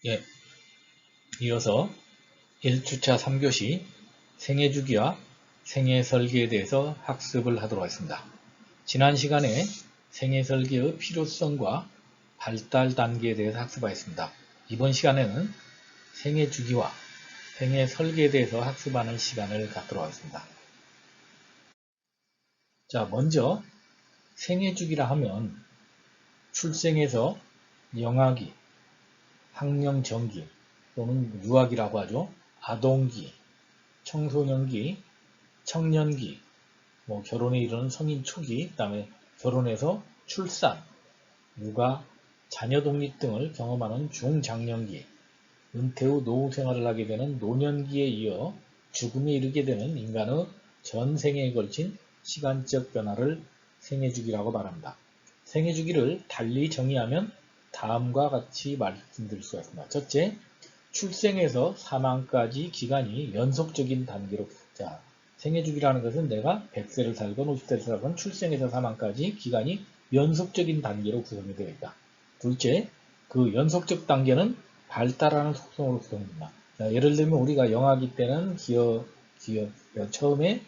예, 이어서 1주차 3교시 생애주기와 생애설계에 대해서 학습을 하도록 하겠습니다. 지난 시간에 생애설계의 필요성과 발달 단계에 대해서 학습하였습니다. 이번 시간에는 생애주기와 생애설계에 대해서 학습하는 시간을 갖도록 하겠습니다. 자, 먼저 생애주기라 하면 출생에서 영아기, 학령정기 또는 유아기라고 하죠. 아동기, 청소년기, 청년기, 결혼에 이르는 성인 초기, 그 다음에 결혼해서 출산, 육아, 자녀 독립 등을 경험하는 중장년기, 은퇴 후 노후 생활을 하게 되는 노년기에 이어 죽음에 이르게 되는 인간의 전 생애에 걸친 시간적 변화를 생애주기라고 말합니다. 생애주기를 달리 정의하면 다음과 같이 말씀드릴 수가 있습니다. 첫째, 출생에서 사망까지 기간이 연속적인 단계로, 자, 생애주기라는 것은 내가 100세를 살건 50세를 살건 출생에서 사망까지 기간이 연속적인 단계로 구성이 되어 있다. 둘째, 그 연속적 단계는 발달하는 속성으로 구성됩니다. 자, 예를 들면 우리가 영아기 때는 처음에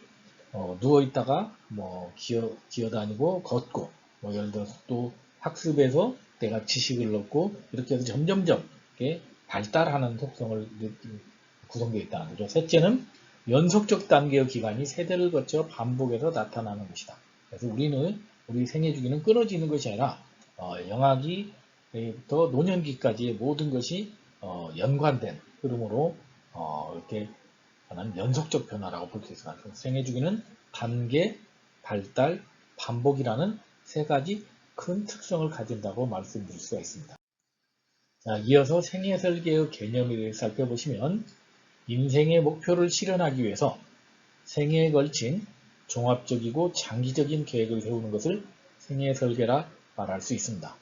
누워있다가 기어다니고 걷고, 예를 들어서 또 학습에서 내가 지식을 얻고 이렇게 해서 점점점 이렇게 발달하는 속성을 구성되어 있다는 거죠. 셋째는 연속적 단계의 기간이 세대를 거쳐 반복해서 나타나는 것이다. 그래서 우리 생애주기는 끊어지는 것이 아니라 영아기부터 노년기까지의 모든 것이 연관된 흐름으로 이렇게 하는 연속적 변화라고 볼 수 있습니다. 생애주기는 단계, 발달, 반복이라는 세 가지 큰 특성을 가진다고 말씀드릴 수가 있습니다. 자, 이어서 생애설계의 개념에 대해 살펴보시면 인생의 목표를 실현하기 위해서 생애에 걸친 종합적이고 장기적인 계획을 세우는 것을 생애설계라 말할 수 있습니다.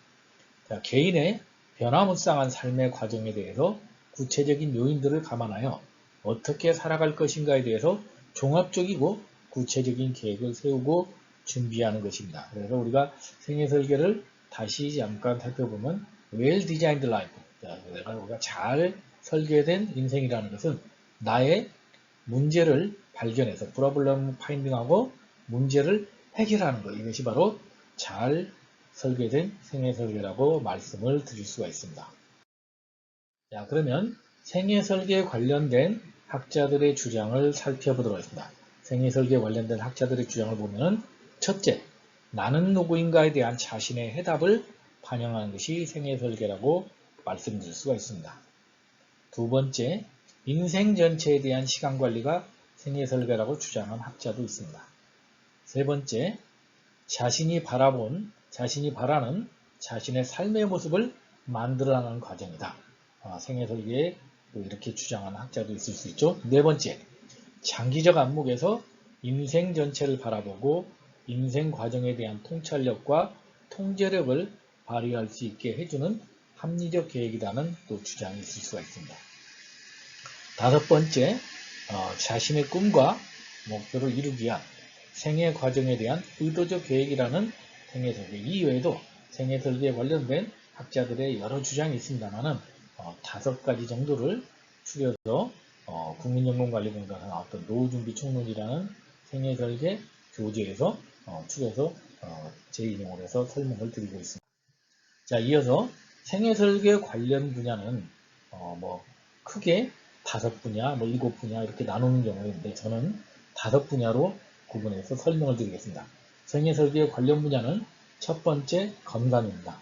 자, 개인의 변화무쌍한 삶의 과정에 대해서 구체적인 요인들을 감안하여 어떻게 살아갈 것인가에 대해서 종합적이고 구체적인 계획을 세우고 준비하는 것입니다. 그래서 우리가 생애설계를 다시 잠깐 살펴보면 well designed life, 우리가 잘 설계된 인생이라는 것은 나의 문제를 발견해서 프로블럼 파인딩하고 문제를 해결하는 것, 이것이 바로 잘 설계된 생애설계라고 말씀을 드릴 수가 있습니다. 자, 그러면 생애설계에 관련된 학자들의 주장을 살펴보도록 하겠습니다. 생애설계에 관련된 학자들의 주장을 보면 첫째, 나는 누구인가에 대한 자신의 해답을 반영하는 것이 생애설계라고 말씀드릴 수가 있습니다. 두 번째, 인생 전체에 대한 시간관리가 생애설계라고 주장한 학자도 있습니다. 세 번째, 자신이 바라는 자신의 삶의 모습을 만들어가는 과정이다. 생애설계에 이렇게 주장하는 학자도 있을 수 있죠. 네 번째, 장기적 안목에서 인생 전체를 바라보고 인생 과정에 대한 통찰력과 통제력을 발휘할 수 있게 해주는 합리적 계획이라는 또 주장이 있을 수가 있습니다. 다섯 번째, 자신의 꿈과 목표를 이루기 위한 생애 과정에 대한 의도적 계획이라는 생애설계 이외에도 생애설계에 관련된 학자들의 여러 주장이 있습니다만은 5가지 정도를 추려서 국민연금관리공단에서 나왔던 노후준비총론이라는 생애설계 교재에서 추려서 재인용을 해서 설명을 드리고 있습니다. 자, 이어서 생애설계 관련 분야는 크게 5분야, 7분야 이렇게 나누는 경우가 있는데 저는 5분야로 구분해서 설명을 드리겠습니다. 생애설계 관련 분야는 첫 번째 건강입니다.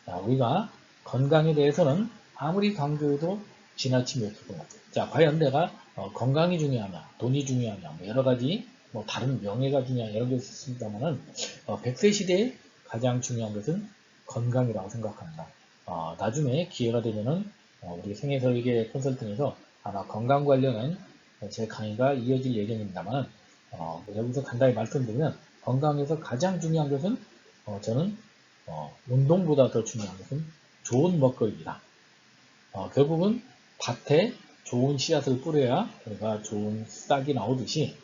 자, 우리가 건강에 대해서는 아무리 강조해도 지나치면 좋고, 자, 과연 내가 건강이 중요하냐, 돈이 중요하냐, 여러 가지 다른 명예가 중요하냐 이런 게 있습니다만은 100세 시대에 가장 중요한 것은 건강이라고 생각합니다. 나중에 기회가 되면은 우리 생애설계 컨설팅에서 아마 건강 관련한 제 강의가 이어질 예정입니다만 여기서 간단히 말씀드리면 건강에서 가장 중요한 것은 저는 운동보다 더 중요한 것은 좋은 먹거리이다. 결국은 밭에 좋은 씨앗을 뿌려야 우리가 좋은 싹이 나오듯이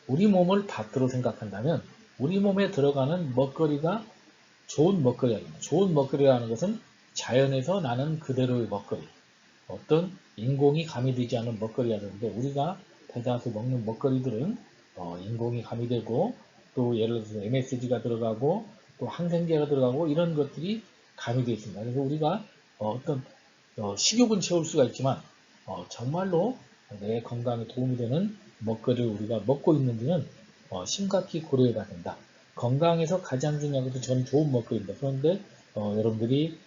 우리 몸을 밭으로 생각한다면 우리 몸에 들어가는 먹거리가 좋은 먹거리가 아닙니다. 좋은 먹거리라는 것은 자연에서 나는 그대로의 먹거리. 어떤 인공이 가미되지 않은 먹거리가 되는데 우리가 대다수 먹는 먹거리들은 인공이 가미되고 또 예를 들어서 MSG가 들어가고 또 항생제가 들어가고 이런 것들이 가미되어 있습니다. 그래서 우리가 어떤 식욕은 채울 수가 있지만 정말로 내 건강에 도움이 되는 먹거리를 우리가 먹고 있는지는 심각히 고려해야 된다. 건강에서 가장 중요한 것은 저는 좋은 먹거리입니다. 그런데 여러분들이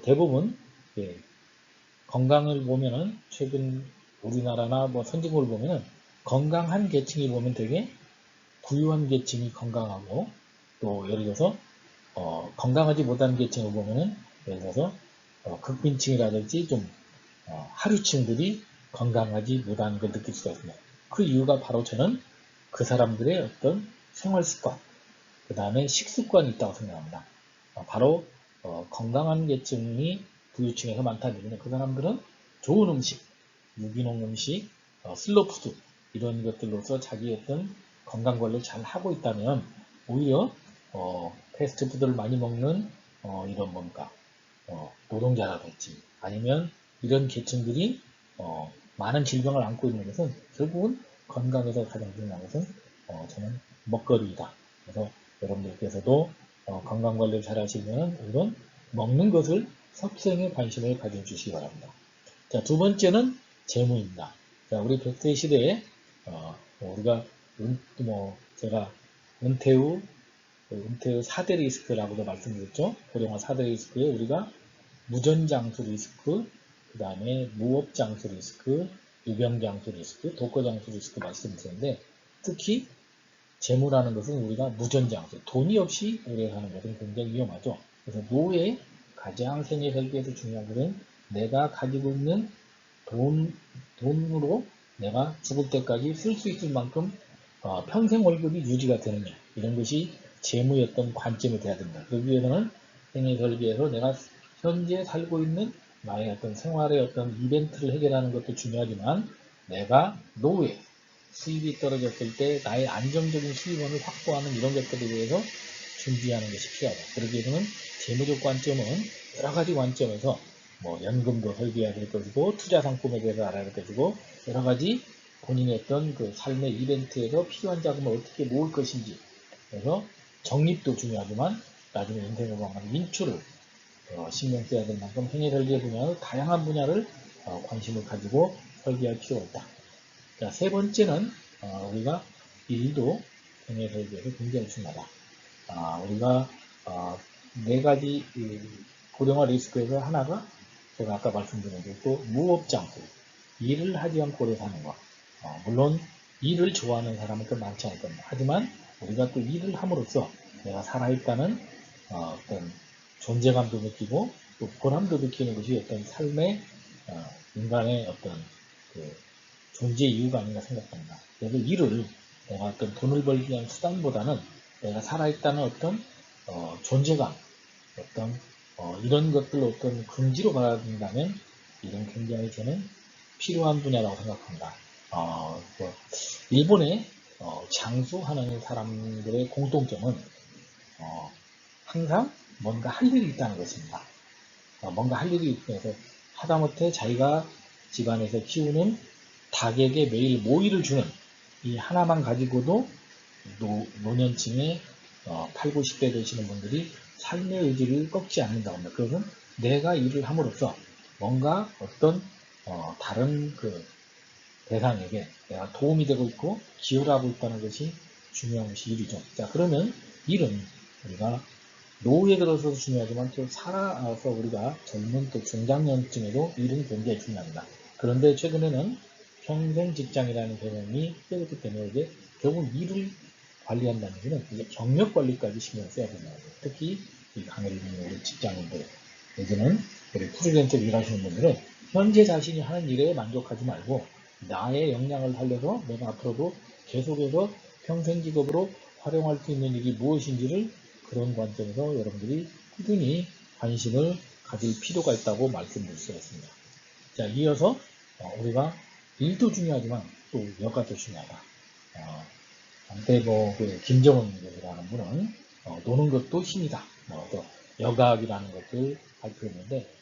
대부분 예, 건강을 보면은 최근 우리나라나 뭐 선진국을 보면은 건강한 계층이 보면 되게 부유한 계층이 건강하고 또 예를 들어서 건강하지 못한 계층을 보면은 예를 들어서 극빈층이라든지 좀 하류층들이 건강하지 못한 걸 느낄 수가 있습니다. 그 이유가 바로 저는 그 사람들의 어떤 생활 습관, 그 다음에 식습관이 있다고 생각합니다. 바로 건강한 계층이 부유층에서 많다는 얘기는 그 사람들은 좋은 음식, 유기농 음식, 슬로푸드 이런 것들로서 자기 어떤 건강관리를 잘 하고 있다면 오히려 패스트푸드를 많이 먹는 이런 뭔가 노동자라든지 아니면 이런 계층들이 많은 질병을 안고 있는 것은 결국은 건강에서 가장 중요한 것은 저는 먹거리이다. 그래서 여러분들께서도 건강관리를 잘 하시면 이런 먹는 것을 섭생에 관심을 가져주시기 바랍니다. 자, 두 번째는 재무입니다. 자, 우리 100세 시대에 우리가 제가 은퇴 후 4대 리스크라고도 말씀드렸죠. 고령화 4대 리스크에 우리가 무전장수 리스크, 그 다음에 무업장수 리스크, 유병장수 리스크, 독거장수 리스크 말씀드렸는데 특히 재무라는 것은 우리가 무전장수, 돈이 없이 오래 사는 것은 굉장히 위험하죠. 그래서 노후에 가장 생애 설계에서 중요한 것은 내가 가지고 있는 돈으로 내가 죽을 때까지 쓸 수 있을 만큼 평생 월급이 유지가 되느냐 이런 것이 재무의 어떤 관점이 돼야 된다. 그러기 위해서는 생애 설계에서 내가 현재 살고 있는 나의 어떤 생활의 어떤 이벤트를 해결하는 것도 중요하지만 내가 노후에 수입이 떨어졌을 때 나의 안정적인 수입원을 확보하는 이런 것들에 대해서 준비하는 것이 필요하다. 그러기 위해서는 재무적 관점은 여러 가지 관점에서 뭐 연금도 설계해야 될 것이고 투자 상품에 대해서 알아야 될 것이고 여러 가지 본인의 어떤 그 삶의 이벤트에서 필요한 자금을 어떻게 모을 것인지 그래서 적립도 중요하지만 나중에 인생을 방하는 인출을 신경 써야 될 만큼 행위 설계 분야의 다양한 분야를 관심을 가지고 설계할 필요가 있다. 자, 세 번째는 우리가 일도 행위 설계에서 굉장히 중요하다. 우리가 네 가지 고령화 리스크에서 하나가 제가 아까 말씀드린 것도 무업장수, 일을 하지 않고 오래 사는 것. 물론 일을 좋아하는 사람은 또 많지 않을 겁니다. 하지만 우리가 또 일을 함으로써 내가 살아있다는 어떤 존재감도 느끼고 또 보람도 느끼는 것이 어떤 삶의 인간의 어떤 그 존재 이유가 아닌가 생각합니다. 그래서 일을 내가 어떤 돈을 벌기 위한 수단보다는 내가 살아있다는 어떤 존재감, 어떤 이런 것들 어떤 긍지로 받아들인다면 이런 굉장히 저는 필요한 분야라고 생각합니다. 일본의 장수하는 사람들의 공통점은 항상 뭔가 할 일이 있다는 것입니다. 뭔가 할 일이 있어서 하다못해 자기가 집안에서 키우는 닭에게 매일 모이를 주는 이 하나만 가지고도 노년층에 8, 90대 되시는 분들이 삶의 의지를 꺾지 않는다고 합니다. 그것은 내가 일을 함으로써 뭔가 어떤 다른 그 대상에게 내가 도움이 되고 있고 기여를 하고 있다는 것이 중요한 것이 일이죠. 자, 그러면 일은 우리가 노후에 들어서도 중요하지만 또 살아서 우리가 젊은 또 중장년층에도 일은 굉장히 중요합니다. 그런데 최근에는 평생 직장이라는 개념이 생겼기 때문에 이제 결국 일을 관리한다는 것은 이제 경력 관리까지 신경 써야 된다는 거예요. 특히 이 강의를 듣는 우리 직장인들, 예전은 우리 프리랜서로 일하시는 분들은 현재 자신이 하는 일에 만족하지 말고 나의 역량을 살려서 내가 앞으로도 계속해서 평생 직업으로 활용할 수 있는 일이 무엇인지를 그런 관점에서 여러분들이 꾸준히 관심을 가질 필요가 있다고 말씀드릴 수가 있습니다. 자, 이어서 우리가 일도 중요하지만 또 여가도 중요하다. 한때 그 김정은이라는 분은 노는 것도 힘이다. 또 여가학이라는 것을 발표했는데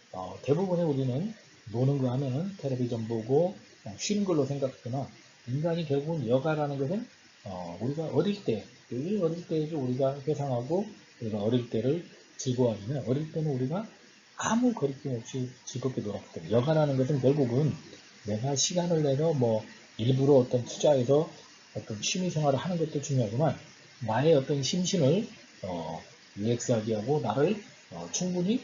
대부분의 우리는 노는 거 하면은 텔레비전 보고 그냥 쉬는 걸로 생각하거나 인간이 결국은 여가라는 것은 우리가 어릴 때, 늘 어릴 때에도 우리가 회상하고 우리가 어릴 때를 즐거워하면 어릴 때는 우리가 아무 거리낌 없이 즐겁게 놀았기 때문에 여가라는 것은 결국은 내가 시간을 내서 뭐 일부러 어떤 투자해서 어떤 취미 생활을 하는 것도 중요하지만 나의 어떤 심신을 릴렉스하게 하고 나를 충분히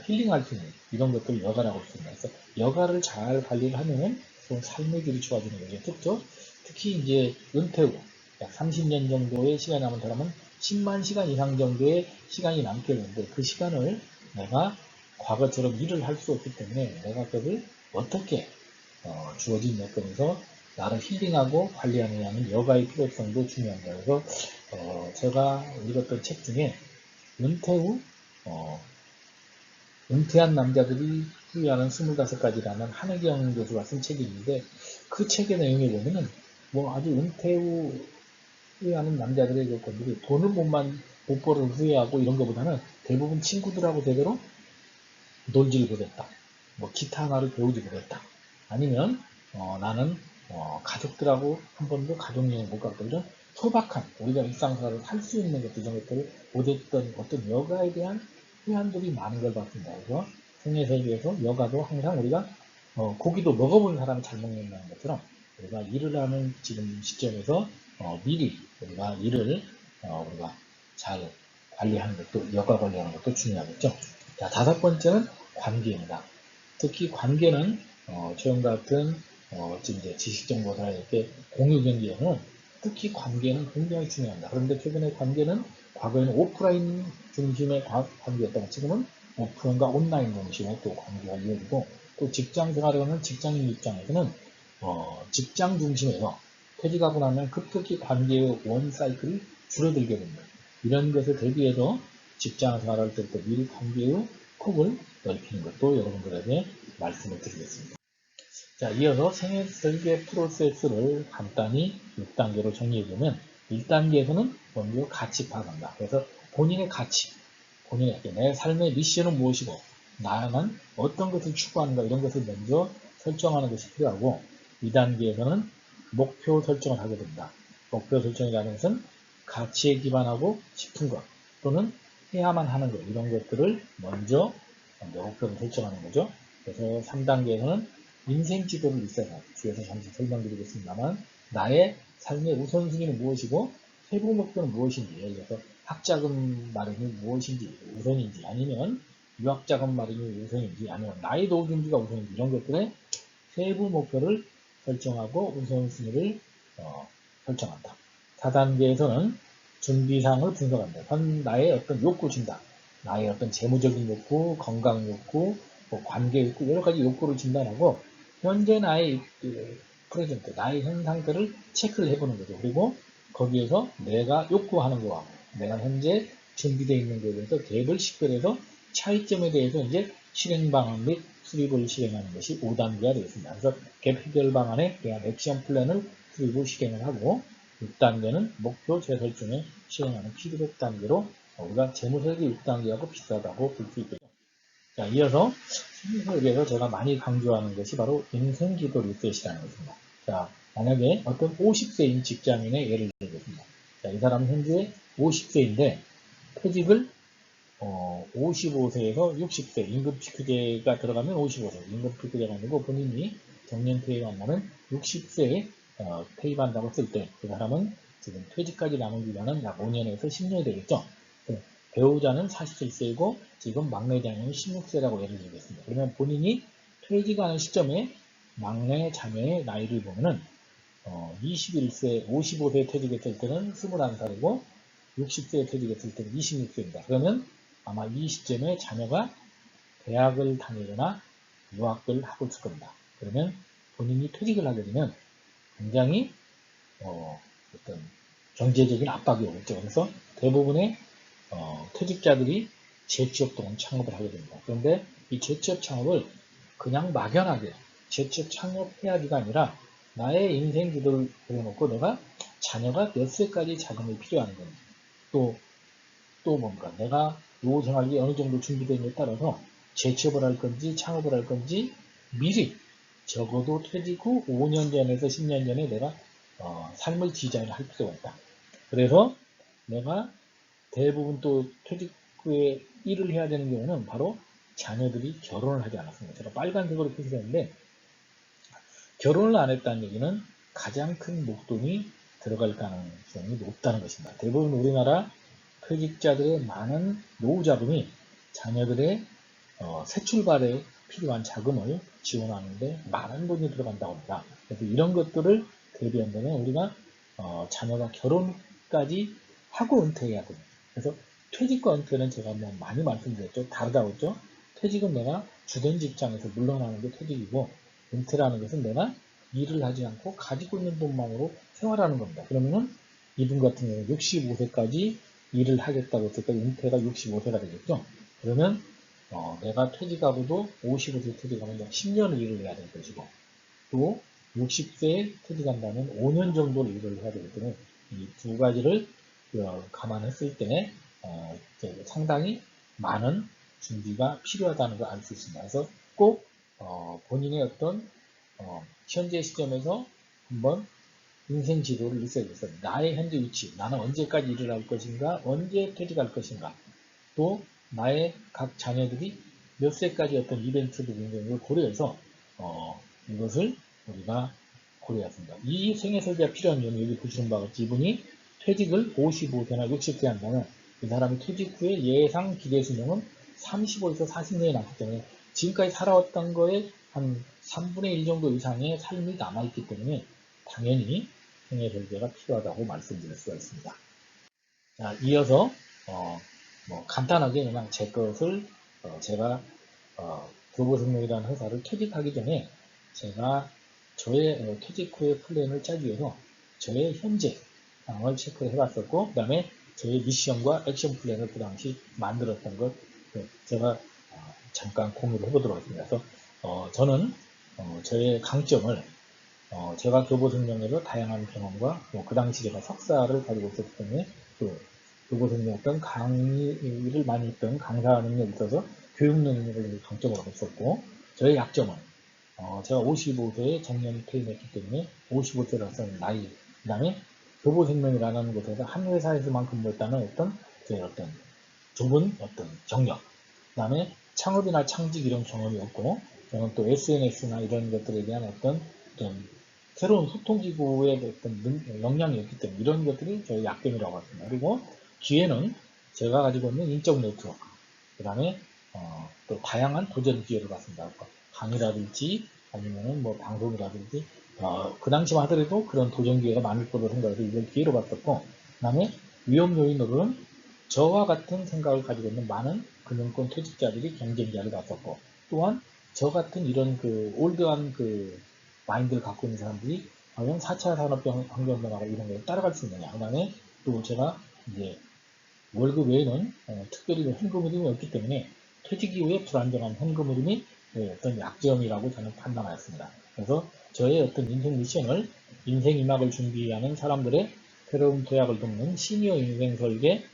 힐링할 수 있는 이런 것들을 여가라고 할 수 있습니다. 그래서 여가를 잘 관리를 하면 좀 삶의 질이 좋아지는 거죠. 특히 이제 은퇴 후 약 30년 정도의 시간이 남은 사람은 10만 시간 이상 정도의 시간이 남게 되는데 그 시간을 내가 과거처럼 일을 할 수 없기 때문에 내가 그것을 어떻게 주어진 여건에서 나를 힐링하고 관리하느냐는 여가의 필요성도 중요합니다. 그래서 제가 읽었던 책 중에 은퇴 후 은퇴한 남자들이 후회하는 25가지라는 한혜경 교수가 쓴 책이 있는데 그 책의 내용에 보면은 뭐 아주 은퇴 후 후회하는 남자들의 조건들이 돈을 못 벌어 후회하고 이런 것보다는 대부분 친구들하고 제대로 놀지를 못했다. 뭐 기타 하나를 배우지 못했다. 아니면 나는 가족들하고 한 번도 가족여행 못 갔다. 이런 소박한 우리가 일상생활을 할 수 있는 것들 이런 것들을 못했던 어떤 여가에 대한 후회들이 많은 걸 봤습니다. 그래서 생애 세계에서 여가도 항상 우리가 고기도 먹어본 사람이 잘 먹는다는 것처럼 우리가 일을 하는 지금 시점에서 미리 우리가 일을 우리가 잘 관리하는 것도 여가 관리하는 것도 중요하겠죠. 자, 다섯 번째는 관계입니다. 특히 관계는 처음 같은 지금 이제 지식정보사에게 공유 경제에는 특히 관계는 굉장히 중요합니다. 그런데 최근에 관계는 과거에는 오프라인 중심의 관계였다가 지금은 오프라인과 온라인 중심의 또 관계가 이어지고 또 직장 생활을 하는 직장인 입장에서는 직장 중심에서 퇴직하고 나면 급격히 관계의 원 사이클이 줄어들게 됩니다. 이런 것에 대비해서 직장 생활할 때부터 미리 관계의 폭을 넓히는 것도 여러분들에게 말씀을 드리겠습니다. 자, 이어서 생애 설계 프로세스를 간단히 6단계로 정리해보면 1단계에서는 먼저 가치 파악한다. 그래서 본인의 가치, 내 삶의 미션은 무엇이고 나는 어떤 것을 추구하는가 이런 것을 먼저 설정하는 것이 필요하고 2단계에서는 목표 설정을 하게 됩니다. 목표 설정이라는 것은 가치에 기반하고 싶은 것 또는 해야만 하는 것 이런 것들을 먼저 목표를 설정하는 거죠. 그래서 3단계에서는 인생 지도를 있어요. 뒤에서 잠시 설명드리겠습니다만 나의 삶의 우선순위는 무엇이고 세부 목표는 무엇인지 예를 들어서 학자금 마련이 무엇인지 우선인지 아니면 유학자금 마련이 우선인지 아니면 나이 도준비가 우선인지 이런 것들의 세부 목표를 설정하고 우선순위를 설정한다. 4단계에서는 준비사항을 분석한다. 나의 어떤 욕구 진단, 나의 어떤 재무적인 욕구, 건강 욕구, 뭐 관계 욕구 여러 가지 욕구를 진단하고 현재 나의 프레젠트, 나의 현 상태를 체크를 해보는 거죠. 그리고 거기에서 내가 욕구하는 거와 내가 현재 준비되어 있는 것에 대해서 갭을 식별해서 차이점에 대해서 이제 실행 방안 및 수립을 실행하는 것이 5단계가 되겠습니다. 그래서 갭 해결 방안에 대한 액션 플랜을 수립을 실행을 하고 6단계는 목표 재설정에 실행하는 피드백 단계로 우리가 재무설계 6단계하고 비슷하다고 볼 수 있겠죠. 자, 이어서 생기설계에서 제가 많이 강조하는 것이 바로 인생기도 리셋이라는 것입니다. 자, 만약에 어떤 50세인 직장인의 예를 들겠습니다. 자, 이 사람은 현재 50세인데 퇴직을 55세에서 60세 임금피크제가 들어가면 55세 임금피크제가 아니고 본인이 정년퇴임을 한다면 60세에 퇴임한다고 쓸 때 그 사람은 지금 퇴직까지 남은 기간은 약 5년에서 10년이 되겠죠. 배우자는 47세이고 지금 막내 자녀는 16세라고 예를 들겠습니다. 그러면 본인이 퇴직하는 시점에 막내 자녀의 나이를 보면은 21세, 55세에 퇴직했을 때는 21살이고 60세에 퇴직했을 때는 26세입니다. 그러면 아마 이 시점에 자녀가 대학을 다니거나 유학을 하고 있을 겁니다. 그러면 본인이 퇴직을 하게 되면 굉장히 어떤 경제적인 압박이 오겠죠. 그래서 대부분의 퇴직자들이 재취업 또는 창업을 하게 됩니다. 그런데 이 재취업 창업을 그냥 막연하게 재취업 창업해야지가 아니라 나의 인생 기도를 그려놓고 내가 자녀가 몇 세까지 자금이 필요한 건지 또 뭔가 내가 노후 생활이 어느 정도 준비되느냐에 따라서 재취업을 할 건지 창업을 할 건지 미리 적어도 퇴직 후 5년 전에서 10년 전에 내가 삶을 디자인을 할 필요가 있다. 그래서 내가 대부분 또 퇴직 후에 일을 해야 되는 경우는 바로 자녀들이 결혼을 하지 않았습니다. 제가 빨간색으로 표시했는데 결혼을 안 했다는 얘기는 가장 큰 목돈이 들어갈 가능성이 높다는 것입니다. 대부분 우리나라 퇴직자들의 많은 노후 자금이 자녀들의 새 출발에 필요한 자금을 지원하는데 많은 돈이 들어간다고 합니다. 그래서 이런 것들을 대비한다면 우리가 자녀가 결혼까지 하고 은퇴해야 됩니다. 그래서 퇴직과 은퇴는 제가 뭐 많이 말씀드렸죠. 다르다고 했죠. 퇴직은 내가 주된 직장에서 물러나는 게 퇴직이고 은퇴라는 것은 내가 일을 하지 않고 가지고 있는 돈만으로 생활하는 겁니다. 그러면은 이분 같은 경우는 65세까지 일을 하겠다고 했을 때 은퇴가 65세가 되겠죠. 그러면 내가 퇴직하고도 55세 퇴직하면 10년을 일을 해야 될 것이고 또 60세에 퇴직한다면 5년 정도를 일을 해야 되기 때문에 이 두 가지를 감안했을 때 상당히 많은 준비가 필요하다는 걸 알 수 있습니다. 그래서 꼭 본인의 어떤 현재 시점에서 한번 인생 지도를 있어야겠어요. 나의 현재 위치, 나는 언제까지 일을 할 것인가, 언제 퇴직할 것인가, 또 나의 각 자녀들이 몇 세까지 어떤 이벤트 등을 고려해서 이것을 우리가 고려했습니다. 이 생애 설계가 필요한 이유는 여기 보시는 바와 같이 이분이 퇴직을 55세나 60세 한다면 이 사람이 퇴직 후에 예상 기대 수명은 35에서 40년이 남기 때문에 지금까지 살아왔던 거에 한 3분의 1 정도 이상의 삶이 남아있기 때문에 당연히 생애 설계가 필요하다고 말씀드릴 수가 있습니다. 자, 이어서 간단하게 그냥 제 것을 제가 교보생명이라는 회사를 퇴직하기 전에 제가 저의 퇴직 후의 플랜을 짜기 위해서 저의 현재 상황을 체크를 해봤었고 그 다음에 저의 미션과 액션 플랜을 그 당시 만들었던 것 제가 잠깐 공유를 해보도록 하겠습니다. 그래서 저는 저의 강점을 제가 교보생명에서 다양한 경험과 그 당시 제가 석사를 가지고 있었기 때문에 또 교보생명 어떤 강의를 많이 했던 강사 능력이 있어서 교육 능력을 강점으로 했었고 저의 약점은 제가 55세에 정년 퇴임했기 때문에 55세라서 나이 그 다음에 교보생명이라는 곳에서 한 회사에서만 근무했다는 어떤 좁은 어떤 경력 그 다음에 창업이나 창직 이런 경험이 없고 저는 또 SNS나 이런 것들에 대한 어떤 새로운 소통기구의 어떤 역량이 없기 때문에 이런 것들이 저의 약점이라고 합니다. 그리고 기회는 제가 가지고 있는 인적 네트워크, 그 다음에 또 다양한 도전 기회를 받습니다. 강의라든지 아니면은 뭐 방송이라든지 그 당시만 하더라도 그런 도전 기회가 많을 거로 생각해서 이걸 기회로 봤었고 그 다음에 위험 요인으로는 저와 같은 생각을 가지고 있는 많은 금융권 퇴직자들이 경쟁자를 봤었고 또한 저 같은 이런 올드한 마인드를 갖고 있는 사람들이 과연 4차 산업혁명하고 이런 걸 따라갈 수 있느냐. 그 다음에 또 제가 이제 월급 외에는 특별히 현금 흐름이 없기 때문에 퇴직 이후에 불안정한 현금 흐름이 어떤 약점이라고 저는 판단하였습니다. 그래서 저의 어떤 인생 미션을 인생 이막을 준비하는 사람들의 새로운 도약을 돕는 시니어 인생 설계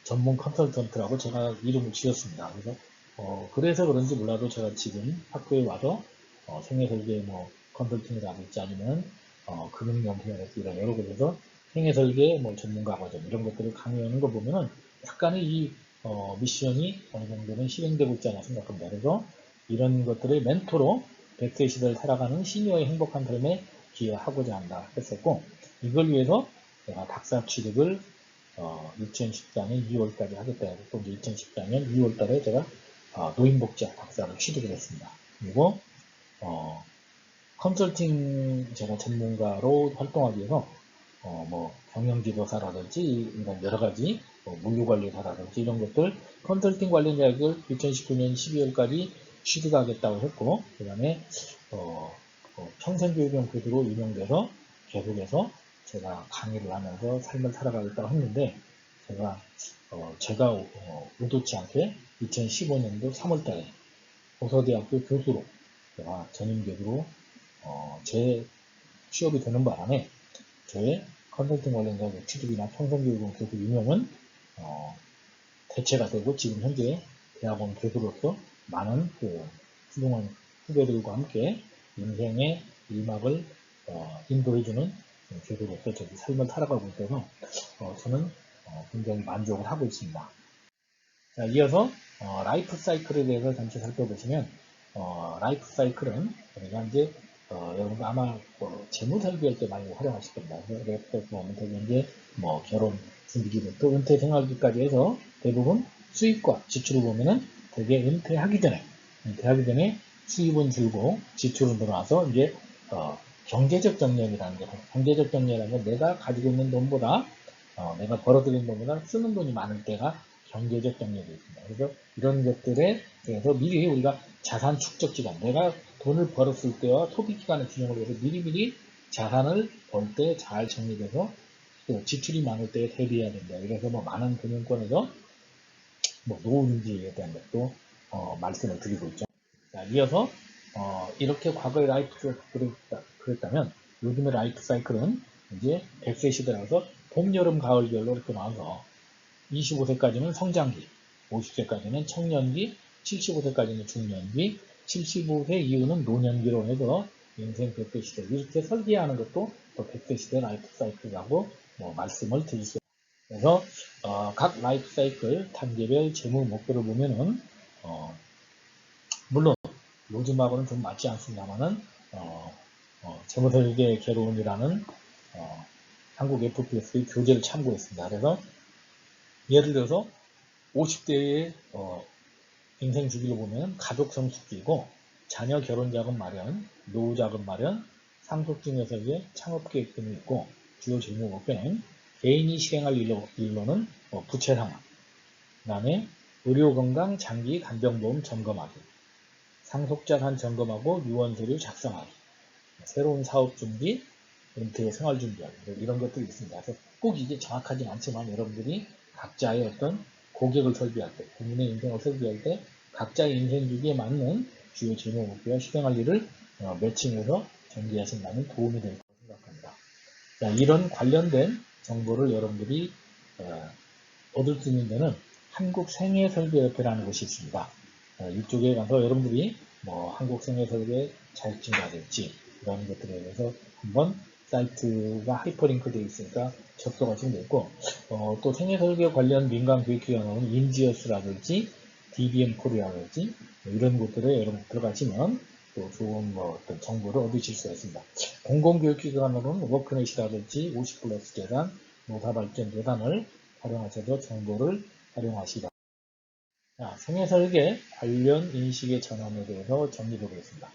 전문 컨설턴트라고 제가 이름을 지었습니다. 그래서 그런지 몰라도 제가 지금 학교에 와서 생애 설계 컨설팅이라든지 아니면 금융연구원에서 이런 여러 곳에서 생애 설계 전문가 과정 이런 것들을 강의하는 거 보면은 약간의 이 미션이 어느 정도는 실행되고 있지 않나 생각합니다. 그래서 이런 것들의 멘토로 100세 시대를 살아가는 시니어의 행복한 삶에 기여하고자 한다 했었고 이걸 위해서 제가 박사 취득을 2014년 2월까지 하겠다 해서 또 2014년 2월달에 제가 노인복지학 박사를 취득을 했습니다. 그리고 컨설팅 제가 전문가로 활동하기 위해서 경영지도사라든지 이런 여러가지 물류관리사라든지 이런 것들 컨설팅 관련 자격을 2019년 12월까지 취득하겠다고 했고 그 다음에 평생교육원 교수로 임용돼서 계속해서 제가 강의를 하면서 삶을 살아가겠다고 했는데 제가 의도치 않게 2015년도 3월달에 고서대학교 교수로 제가 전임 교수로 제 취업이 되는 바람에 저의 컨설팅 관련자 취득이나 평생교육원 교수 임용은 대체가 되고 지금 현재 대학원 교수로서 많은 훌륭한 후배들과 함께 인생의 일막을 인도해주는 제도로서 저희 삶을 살아가고 있어서 저는 굉장히 만족을 하고 있습니다. 자, 이어서 라이프 사이클에 대해서 잠시 살펴보시면 라이프 사이클은 우리가 이제 여러분 아마 재무 설계할 때 많이 활용하실 겁니다. 그래서 보면 되게 이제 결혼 준비기부터 은퇴 생활기까지 해서 대부분 수입과 지출을 보면은 되게 은퇴하기 전에 수입은 줄고 지출은 늘어나서 이제 경제적 정렬이라는 게 경제적 정렬이라는 건 내가 가지고 있는 돈보다 내가 벌어들인 돈보다 쓰는 돈이 많을 때가 경제적 정렬이 있습니다. 그래서 이런 것들에 대해서 미리 우리가 자산 축적 기간, 내가 돈을 벌었을 때와 소비 기간의 균형을 위해서 미리미리 자산을 벌 때 잘 정리돼서 또 지출이 많을 때에 대비해야 된다. 그래서 많은 금융권에서 노후인지에 대한 것도 말씀을 드리고 있죠. 자, 이어서 이렇게 과거의 라이프 사이클을 그랬다면 요즘의 라이프 사이클은 이제 100세 시대라서 봄, 여름, 가을, 겨울로 이렇게 나와서 25세까지는 성장기, 50세까지는 청년기, 75세까지는 중년기, 75세 이후는 노년기로 해서 인생 100세 시대 이렇게 설계하는 것도 또 100세 시대 라이프 사이클이라고 말씀을 드릴 수 있습니다. 그래서 각 라이프 사이클 단계별 재무 목표를 보면은 물론 요즘하고는 좀 맞지 않습니다만은 재무설계 개론이라는 한국 FPS의 교재를 참고했습니다. 그래서 예를 들어서 50대의 인생 주기를 보면 가족 성숙기이고 자녀 결혼 자금 마련, 노후 자금 마련, 상속증여 설계, 창업 계획 등이 있고 주요 재무 목표는 개인이 실행할 일로는 부채 상환, 그 다음에 의료건강 장기 간병보험 점검하기, 상속자산 점검하고 유언서류 작성하기, 새로운 사업 준비, 은퇴 생활 준비하기 이런 것들이 있습니다. 그래서 꼭 이게 정확하진 않지만 여러분들이 각자의 어떤 고객을 설계할 때, 본인의 인생을 설계할 때 각자의 인생 주기에 맞는 주요 재무 목표와 실행할 일을 매칭해서 전개하신다면 도움이 될 거라고 생각합니다. 자, 이런 관련된 정보를 여러분들이 얻을 수 있는 데는 한국생애설계협회라는 곳이 있습니다. 이쪽에 가서 여러분들이 한국생애설계 자격증이라든지 이런 것들에 대해서 한번 사이트가 하이퍼링크 되어 있으니까 접속하시면 되고 또 생애설계 관련 민간교육기관은 인지어스라든지 DBM 코리아라든지 이런 곳들에 여러분 들어가시면 또 좋은 어떤 정보를 얻으실 수가 있습니다. 공공교육기관으로는 워크넷이라든지 50플러스 재단, 노사발전 재단을 활용하셔서 정보를 활용하시기 바랍니다. 생애설계 관련 인식의 전환에 대해서 정리해보겠습니다.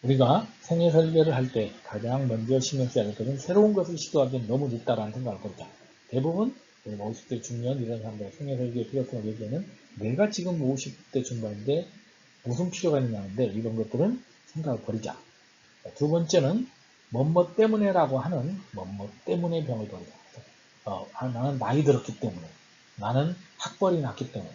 우리가 생애설계를 할 때 가장 먼저 신경 써야 할 것은 새로운 것을 시도하기엔 너무 늦다라는 생각을 합니다. 대부분 50대 중년 이런 사람들의 생애설계의 필요성을 얘기하는 내가 지금 50대 중반인데 무슨 필요가 있느냐는데 이런 것들은 생각을 버리자. 두 번째는 뭐뭐 때문에라고 하는 뭐뭐 때문에 병을 버리자. 나는 나이 들었기 때문에, 나는 학벌이 낮기 때문에,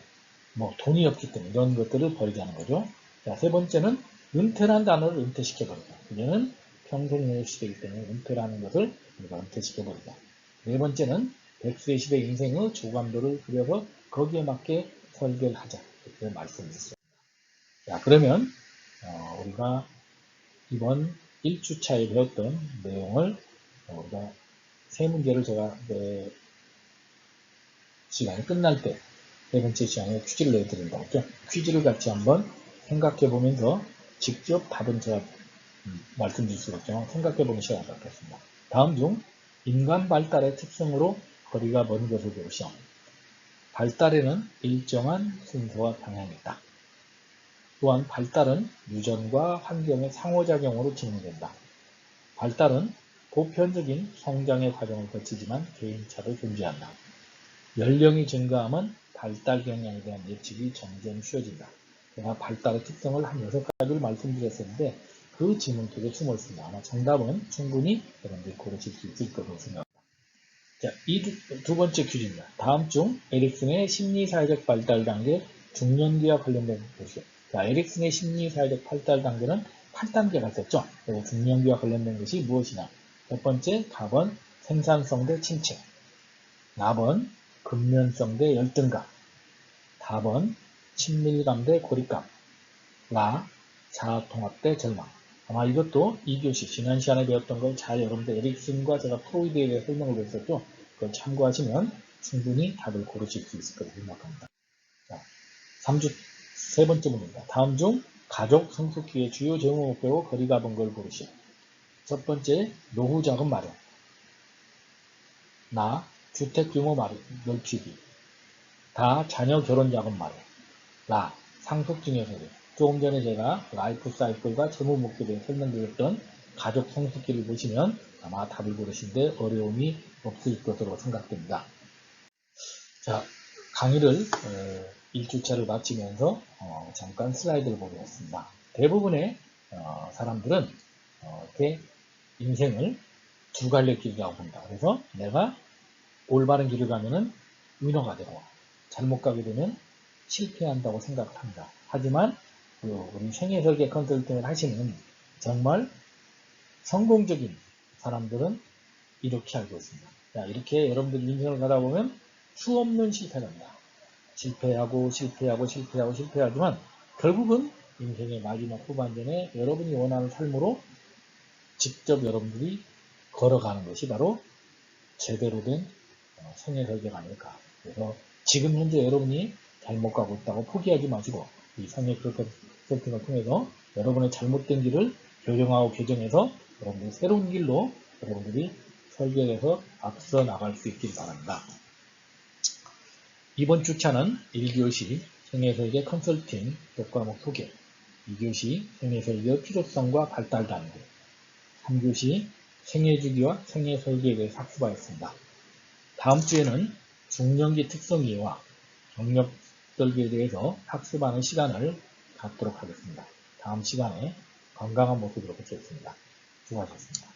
돈이 없기 때문에 이런 것들을 버리자는 거죠. 자, 세 번째는 은퇴라는 단어를 은퇴시켜버리자. 이제는 평생 의 시대이기 때문에 은퇴라는 것을 우리가 은퇴시켜버리자. 네 번째는 100세 시대 인생의 조감도를 그려서 거기에 맞게 설계를 하자. 이렇게 말씀드렸습니다. 자, 그러면 우리가 이번 1주차에 배웠던 내용을 우리가 세 문제를 제가 시간이 끝날 때 세 번째 시간에 퀴즈를 내드린다고 했죠. 퀴즈를 같이 한번 생각해 보면서 직접 답은 제가 말씀드릴 수가 있지만 생각해 보는 시간을 갖겠습니다. 다음 중 인간 발달의 특성으로 거리가 먼 것을 고르시오. 발달에는 일정한 순서와 방향이 있다. 또한 발달은 유전과 환경의 상호작용으로 진행된다. 발달은 보편적인 성장의 과정을 거치지만 개인차도 존재한다. 연령이 증가하면 발달 경향에 대한 예측이 점점 쉬워진다. 제가 발달의 특성을 한 6가지를 말씀드렸었는데 그 지문 속에 숨어 있습니다. 아마 정답은 충분히 여러분들이 고르실 수 있을 거라고 생각합니다. 자, 이 두 번째 퀴즈입니다. 다음 중 에릭슨의 심리사회적 발달 단계 중년기와 관련된 것이요. 자, 에릭슨의 심리사회적 발달 단계는 8단계가 있었죠. 그리고 중년기와 관련된 것이 무엇이냐? 첫 번째, 답은 생산성 대 침체. 답은 근면성 대 열등감. 답은 친밀감 대 고립감. 라, 자아통합대 절망. 아마 이것도 2교시 지난 시간에 배웠던 걸 잘 여러분들 에릭슨과 제가 프로이드에 대해 설명을 드렸었죠. 그걸 참고하시면 충분히 답을 고르실 수 있을 거라고 생각합니다. 자, 3주 세 번째 문제입니다. 다음 중 가족 성숙기의 주요 재무 목표로 거리가 먼 걸 고르시오. 첫 번째, 노후 자금 마련. 나, 주택 규모 넓히기. 다, 자녀 결혼 자금 마련. 라, 상속 증여 세대. 조금 전에 제가 라이프 사이클과 재무 목표에 대해 설명드렸던 가족 성숙기를 보시면 아마 답을 고르시는데 어려움이 없을 것으로 생각됩니다. 자, 강의를 1주차를 마치면서 잠깐 슬라이드를 보겠습니다. 대부분의 사람들은 이렇게 인생을 두 갈래 길이라고 본다. 그래서 내가 올바른 길을 가면은 위너가 되고 잘못 가게 되면 실패한다고 생각을 합니다. 하지만 우리 생애설계 컨설팅을 하시는 정말 성공적인 사람들은 이렇게 알고 있습니다. 자, 이렇게 여러분들 인생을 가다 보면 수없는 실패가 납니다. 실패하지만 결국은 인생의 마지막 후반전에 여러분이 원하는 삶으로 직접 여러분들이 걸어가는 것이 바로 제대로 된 생애 설계가 아닐까. 그래서 지금 현재 여러분이 잘못 가고 있다고 포기하지 마시고 이 생애 컨설팅을 통해서 여러분의 잘못된 길을 교정하고 교정해서 여러분들이 새로운 길로 여러분들이 설계해서 앞서 나갈 수 있길 바랍니다. 이번 주차는 1교시 생애설계 컨설팅 교과목 소개, 2교시 생애설계의 필요성과 발달 단계, 3교시 생애주기와 생애설계에 대해 학습하였습니다. 다음 주에는 중년기 특성 이해와 경력 설계에 대해서 학습하는 시간을 갖도록 하겠습니다. 다음 시간에 건강한 모습으로 뵙겠습니다. 수고하셨습니다.